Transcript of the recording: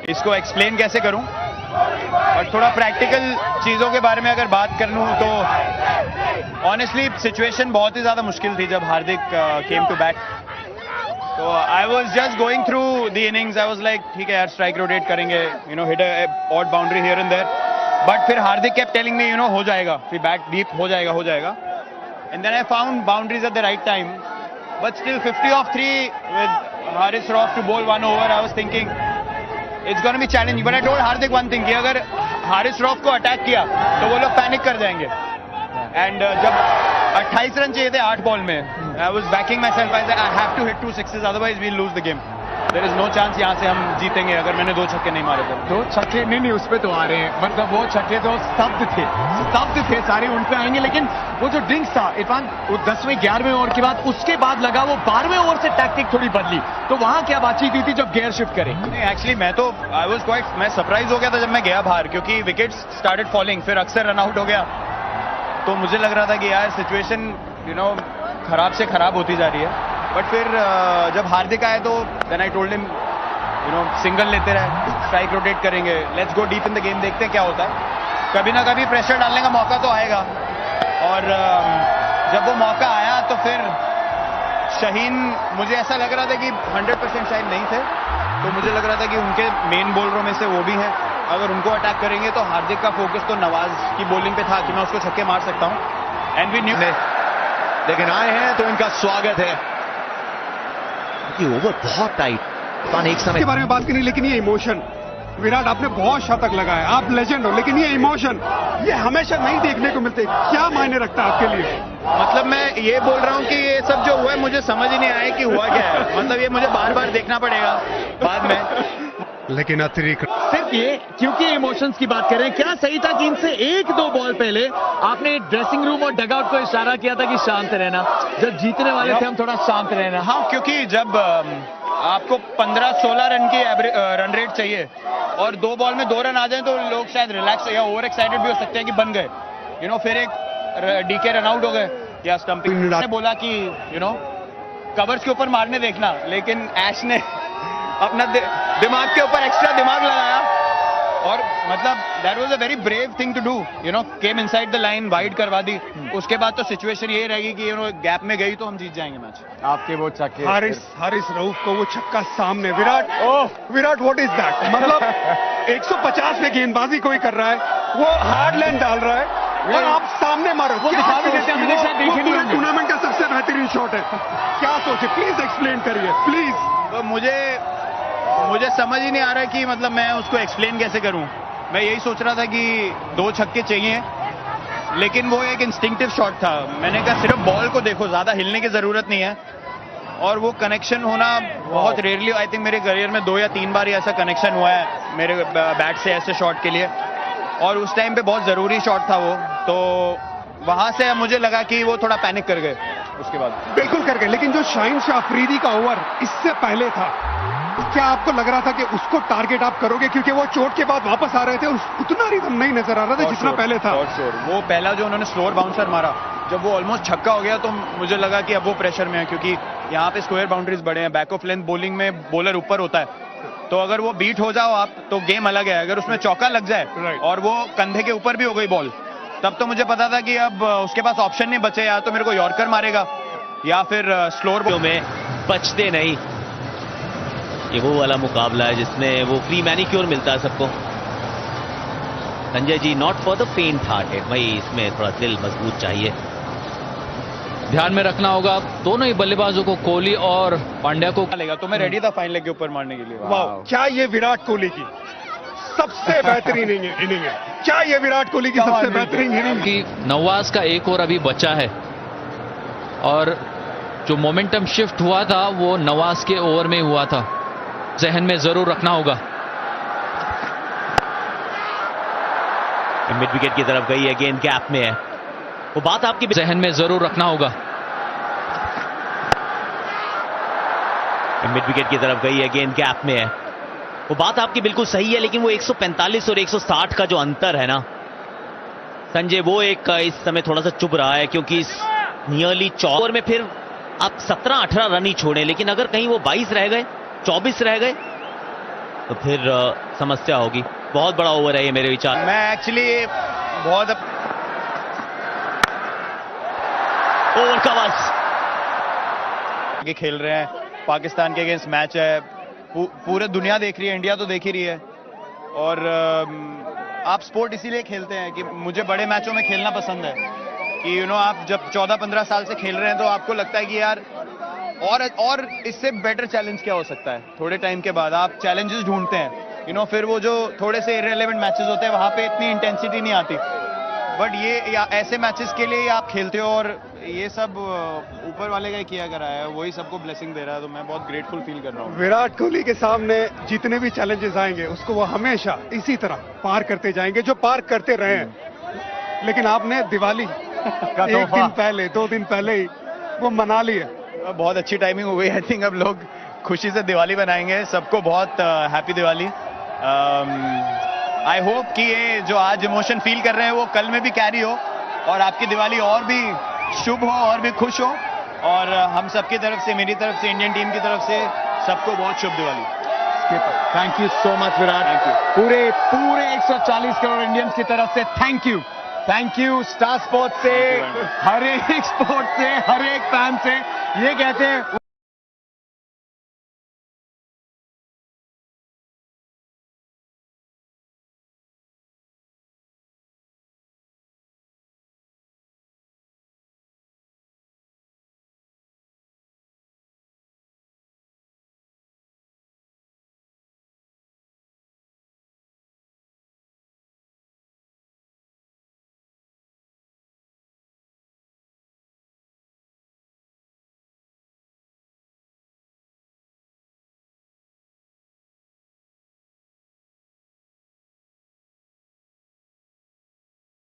इसको एक्सप्लेन कैसे करूं, और थोड़ा प्रैक्टिकल चीज़ों के बारे में अगर बात कर लूं तो ऑनेस्टली सिचुएशन बहुत ही ज़्यादा मुश्किल थी जब हार्दिक केम टू बैट। तो I was just going through the innings, I was like ठीक है यार स्ट्राइक रोटेट करेंगे, hit odd boundary here and there, but फिर हार्दिक केप्ट टेलिंग मी हो जाएगा, फिर बैट डीप हो जाएगा, and then I found boundaries at the right time, but still 50 off 3 with Haris Rauf to bowl 1 over, I was thinking it's gonna be challenging, but I told Hardik one thing कि अगर Haris rough को attack किया तो वो लोग panic कर जाएंगे, and जब 28 रन चाहिए थे 8 बॉल में, I was backing myself, I have to hit 2 sixes otherwise we'll lose the game, there is no chance यहाँ से हम जीतेंगे अगर मैंने 2 छक्के नहीं मारे थे। 2 छक्के नहीं उस पे तो आ रहे हैं, मतलब वो छक्के तो स्तब्ध थे सारे, उन पे आएंगे, लेकिन वो जो ड्रिंक्स था इरफान, वो 10वें 11वें ओवर के बाद उसके बाद लगा, वो 12वें ओवर से टैक्टिक थोड़ी बदली, तो वहां क्या बातचीत हुई थी जब गियर शिफ्ट करें? नहीं एक्चुअली मैं सरप्राइज हो गया था जब मैं गया बाहर, क्योंकि विकेट्स स्टार्टेड फॉलिंग, फिर अक्सर रन आउट हो गया, तो मुझे लग रहा था कि यार सिचुएशन खराब से खराब होती जा रही है, बट फिर जब हार्दिक आए तो then I told him single लेते रहे, स्ट्राइक रोटेट करेंगे, let's go deep in the game, देखते हैं क्या होता है, कभी ना कभी प्रेशर डालने का मौका तो आएगा, और जब वो मौका आया तो फिर शाहीन, मुझे ऐसा लग रहा था कि 100% शायद नहीं थे, तो मुझे लग रहा था कि उनके मेन बॉलरों में से वो भी हैं, अगर उनको अटैक करेंगे तो हार्दिक का फोकस तो नवाज की बॉलिंग पे था कि मैं उसको छक्के मार सकता हूं, एंड वी न्यू, लेकिन आए हैं तो इनका स्वागत है कि ओवर बहुत टाइट, एक समय के बारे में बात करी, लेकिन ये इमोशन, विराट आपने बहुत शतक लगाया, आप लेजेंड हो, लेकिन ये इमोशन ये हमेशा नहीं देखने को मिलते, क्या मायने रखता है आपके लिए? मतलब मैं ये बोल रहा हूँ कि ये सब जो हुआ है मुझे समझ ही नहीं आया कि हुआ क्या है, मतलब ये मुझे बार बार देखना पड़ेगा बाद में, लेकिन अतिरिक्त सिर्फ ये क्योंकि इमोशंस की बात कर रहे हैं, क्या सही था कि इनसे 1-2 बॉल पहले आपने ड्रेसिंग रूम और डगआउट को इशारा किया था कि शांत रहना, जब जीतने वाले थे हम थोड़ा शांत रहना? हाँ, क्योंकि जब आपको 15-16 रन की रन रेट चाहिए और 2 बॉल में 2 रन आ जाए तो लोग शायद रिलैक्स या ओवर एक्साइटेड भी हो सकते हैं कि बन गए, फिर एक डीके रन आउट हो गए या स्टंपिंग, ने बोला कि कवर्स के ऊपर मारने देखना, लेकिन ऐश ने अपना दिमाग के ऊपर एक्स्ट्रा दिमाग लगाया, और मतलब that was a very brave thing to do, came inside the line, wide करवा दी, उसके बाद तो सिचुएशन यही रहेगी कि गैप में गई तो हम जीत जाएंगे मैच। आपके वो छक्के, हारिस रऊफ को वो छक्का सामने, विराट व्हाट इज दैट, मतलब 150 पे गेंदबाजी कोई कर रहा है, वो हार्ड लाइन डाल रहा है और आप सामने मारो, वो दिखा भी देते हैं, हमने शायद देखे नहीं होंगे। टूर्नामेंट का सबसे बेहतरीन शॉट है, क्या सोचे, प्लीज एक्सप्लेन करिए प्लीज। तो मुझे समझ ही नहीं आ रहा कि मतलब मैं उसको एक्सप्लेन कैसे करूं, मैं यही सोच रहा था कि 2 छक्के चाहिए, लेकिन वो एक इंस्टिंक्टिव शॉट था, मैंने कहा सिर्फ बॉल को देखो, ज्यादा हिलने की जरूरत नहीं है, और वो कनेक्शन होना बहुत रेयरली, आई थिंक मेरे करियर में 2 या 3 बार ही ऐसा कनेक्शन हुआ है मेरे बैट से ऐसे शॉट के लिए, और उस टाइम पे बहुत जरूरी शॉट था वो, तो वहां से मुझे लगा कि वो थोड़ा पैनिक कर गए उसके बाद। बिल्कुल कर गए, लेकिन जो शाहीन शाह अफरीदी का ओवर इससे पहले था, क्या आपको लग रहा था कि उसको टारगेट आप करोगे, क्योंकि वो चोट के बाद वापस आ रहे थे, उतना रिदम नहीं नजर आ रहा था जितना पहले था? वो पहला जो उन्होंने स्लोअर बाउंसर मारा, जब वो ऑलमोस्ट छक्का हो गया तो मुझे लगा कि अब वो प्रेशर में है, क्योंकि यहाँ पे स्क्वायर बाउंड्रीज बड़े हैं, बैक ऑफ लेंथ बॉलिंग में बॉलर ऊपर होता है, तो अगर वो बीट हो जाओ आप तो गेम अलग है, अगर उसमें चौका लग जाए और वो कंधे के ऊपर भी हो गई बॉल, तब तो मुझे पता था कि अब उसके पास ऑप्शन नहीं बचे, या तो मेरे को यॉर्कर मारेगा या फिर स्लोअर में बचते नहीं। ये वो वाला मुकाबला है जिसमें वो फ्री मैनिक्योर मिलता है सबको। Sanjay ji, not for the faint hearted, भाई इसमें थोड़ा दिल मजबूत चाहिए। ध्यान में रखना होगा दोनों ही बल्लेबाजों को, कोहली और पांड्या को लेगा, तो मैं रेडी था फाइन लेग के ऊपर मारने के लिए। वाह, क्या ये विराट कोहली की सबसे बेहतरीन इनिंग है, क्या ये विराट कोहली की सबसे बेहतरीन इनिंग की? नवाज का एक और अभी बचा है, और जो मोमेंटम शिफ्ट हुआ था वो नवाज के ओवर में हुआ था, जहन में जरूर रखना होगा। मिड विकेट की तरफ गई है, गेंद गैप में है, वो बात आपकी जहन में जरूर रखना होगा। मिड विकेट की तरफ गई है, गेंद गैप में है, वो बात आपकी बिल्कुल सही है, लेकिन वो 145 और 160 का जो अंतर है ना संजय, वो एक इस समय थोड़ा सा चुभ रहा है, क्योंकि नियरली 4 ओवर में फिर आप 17-18 रन ही छोड़े, लेकिन अगर कहीं वो 22 रह गए, 24 रह गए, तो फिर समस्या होगी। बहुत बड़ा ओवर है ये मेरे विचार। मैं एक्चुअली बहुत ओवर का बस के खेल रहे हैं, पाकिस्तान के अगेंस्ट मैच है, पूरे दुनिया देख रही है, इंडिया तो देख ही रही है। और आप स्पोर्ट इसीलिए खेलते हैं कि मुझे बड़े मैचों में खेलना पसंद है कि आप जब 14-15 साल से खेल रहे हैं तो आपको लगता है कि यार और इससे बेटर चैलेंज क्या हो सकता है। थोड़े टाइम के बाद आप चैलेंजेस ढूंढते हैं, फिर वो जो थोड़े से इररिलेवेंट मैचेस होते हैं वहां पे इतनी इंटेंसिटी नहीं आती, बट ये ऐसे मैचेस के लिए आप खेलते हो और ये सब ऊपर वाले का ही किया करा है, वही सबको ब्लेसिंग दे रहा है, तो मैं बहुत ग्रेटफुल फील कर रहा हूँ। विराट कोहली के सामने जितने भी चैलेंजेस आएंगे उसको वो हमेशा इसी तरह पार करते जाएंगे जो पार करते रहे हैं। लेकिन आपने दिवाली एक दिन पहले 2 दिन पहले ही वो मना ली है। बहुत अच्छी टाइमिंग हो गई। आई थिंक अब लोग खुशी से दिवाली बनाएंगे, सबको बहुत हैप्पी दिवाली। आई होप कि ये जो आज इमोशन फील कर रहे हैं वो कल में भी कैरी हो और आपकी दिवाली और भी शुभ हो और भी खुश हो, और हम सबकी तरफ से, मेरी तरफ से, इंडियन टीम की तरफ से सबको बहुत शुभ Diwali. Thank you so much Virat. Thank you. पूरे 140 करोड़ इंडियंस की तरफ से थैंक यू स्टार स्पोर्ट्स से, Thank you very much. हर एक स्पोर्ट्स से, हर एक फैन से ये कहते हैं